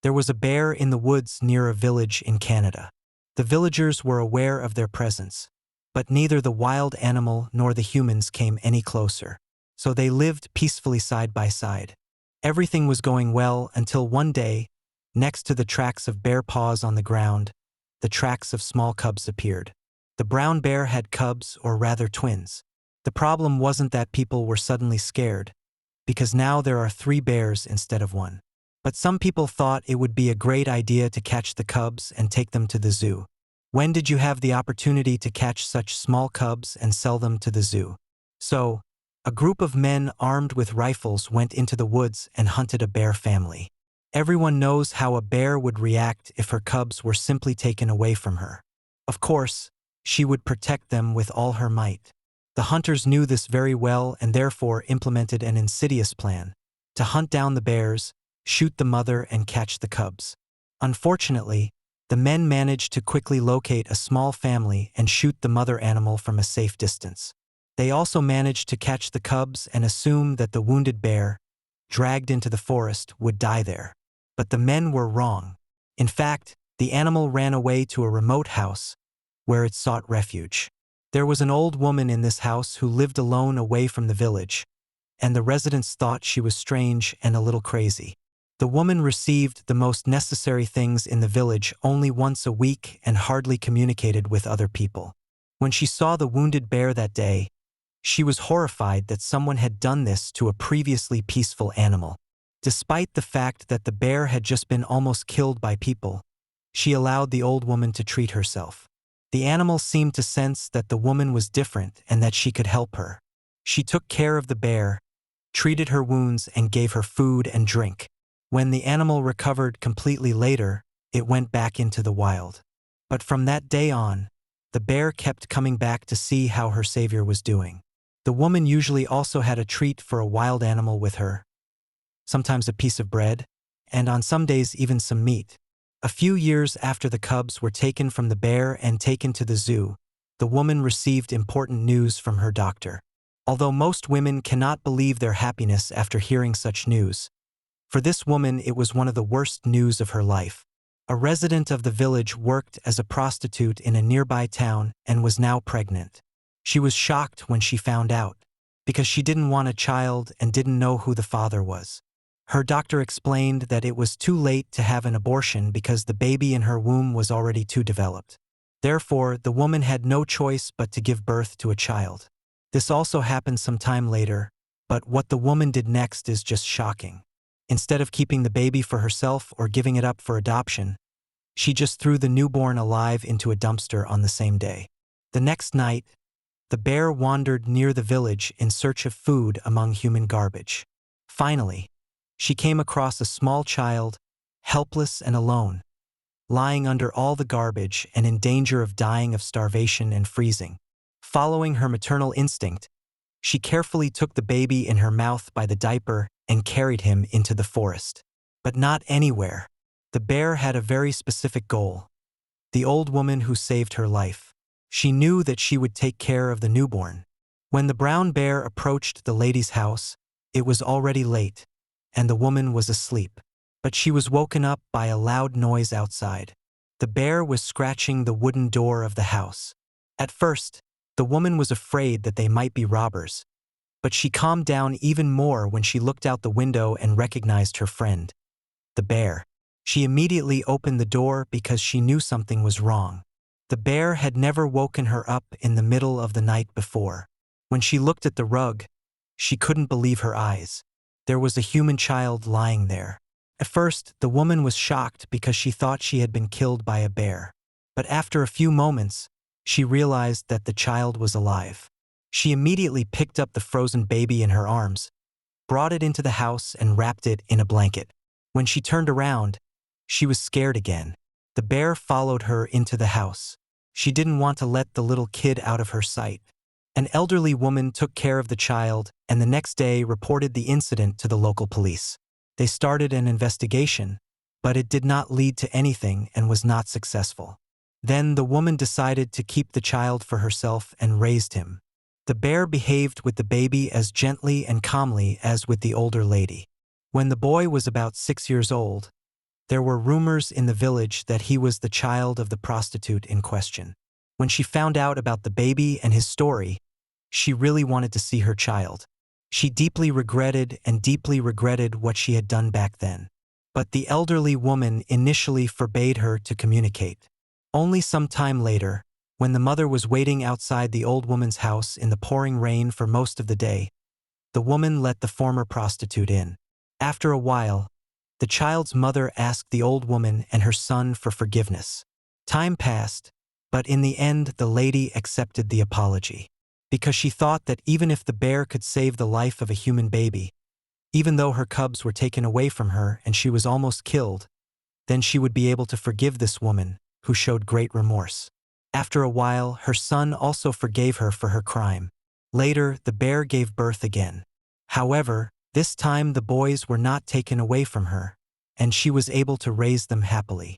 There was a bear in the woods near a village in Canada. The villagers were aware of their presence, but neither the wild animal nor the humans came any closer. So they lived peacefully side by side. Everything was going well until one day, next to the tracks of bear paws on the ground, the tracks of small cubs appeared. The brown bear had cubs, or rather twins. The problem wasn't that people were suddenly scared, because now there are 3 bears instead of 1. But some people thought it would be a great idea to catch the cubs and take them to the zoo. When did you have the opportunity to catch such small cubs and sell them to the zoo? So, a group of men armed with rifles went into the woods and hunted a bear family. Everyone knows how a bear would react if her cubs were simply taken away from her. Of course, she would protect them with all her might. The hunters knew this very well and therefore implemented an insidious plan to hunt down the bears, shoot the mother, and catch the cubs. Unfortunately, the men managed to quickly locate a small family and shoot the mother animal from a safe distance. They also managed to catch the cubs and assume that the wounded bear, dragged into the forest, would die there. But the men were wrong. In fact, the animal ran away to a remote house, where it sought refuge. There was an old woman in this house who lived alone away from the village, and the residents thought she was strange and a little crazy. The woman received the most necessary things in the village only once a week and hardly communicated with other people. When she saw the wounded bear that day, she was horrified that someone had done this to a previously peaceful animal. Despite the fact that the bear had just been almost killed by people, she allowed the old woman to treat herself. The animal seemed to sense that the woman was different and that she could help her. She took care of the bear, treated her wounds, and gave her food and drink. When the animal recovered completely later, it went back into the wild. But from that day on, the bear kept coming back to see how her savior was doing. The woman usually also had a treat for a wild animal with her, sometimes a piece of bread, and on some days even some meat. A few years after the cubs were taken from the bear and taken to the zoo, the woman received important news from her doctor. Although most women cannot believe their happiness after hearing such news, for this woman it was one of the worst news of her life. A resident of the village worked as a prostitute in a nearby town and was now pregnant. She was shocked when she found out, because she didn't want a child and didn't know who the father was. Her doctor explained that it was too late to have an abortion because the baby in her womb was already too developed. Therefore, the woman had no choice but to give birth to a child. This also happened some time later, but what the woman did next is just shocking. Instead of keeping the baby for herself or giving it up for adoption, she just threw the newborn alive into a dumpster on the same day. The next night, the bear wandered near the village in search of food among human garbage. Finally, she came across a small child, helpless and alone, lying under all the garbage and in danger of dying of starvation and freezing. Following her maternal instinct, she carefully took the baby in her mouth by the diaper and carried him into the forest. But not anywhere. The bear had a very specific goal: the old woman who saved her life. She knew that she would take care of the newborn. When the brown bear approached the lady's house, it was already late, and the woman was asleep. But she was woken up by a loud noise outside. The bear was scratching the wooden door of the house. At first, the woman was afraid that they might be robbers, but she calmed down even more when she looked out the window and recognized her friend, the bear. She immediately opened the door because she knew something was wrong. The bear had never woken her up in the middle of the night before. When she looked at the rug, she couldn't believe her eyes. There was a human child lying there. At first, the woman was shocked because she thought she had been killed by a bear. But after a few moments, she realized that the child was alive. She immediately picked up the frozen baby in her arms, brought it into the house, and wrapped it in a blanket. When she turned around, she was scared again. The bear followed her into the house. She didn't want to let the little kid out of her sight. An elderly woman took care of the child and the next day reported the incident to the local police. They started an investigation, but it did not lead to anything and was not successful. Then the woman decided to keep the child for herself and raised him. The bear behaved with the baby as gently and calmly as with the older lady. When the boy was about 6 years old, There were rumors in the village that he was the child of the prostitute in question. When she found out about the baby and his story, she really wanted to see her child. She deeply regretted what she had done back then. But the elderly woman initially forbade her to communicate. Only some time later, when the mother was waiting outside the old woman's house in the pouring rain for most of the day, the woman let the former prostitute in. After a while, the child's mother asked the old woman and her son for forgiveness. Time passed, but in the end the lady accepted the apology, because she thought that even if the bear could save the life of a human baby, even though her cubs were taken away from her and she was almost killed, then she would be able to forgive this woman, who showed great remorse. After a while, her son also forgave her for her crime. Later, the bear gave birth again. However, this time the boys were not taken away from her, and she was able to raise them happily.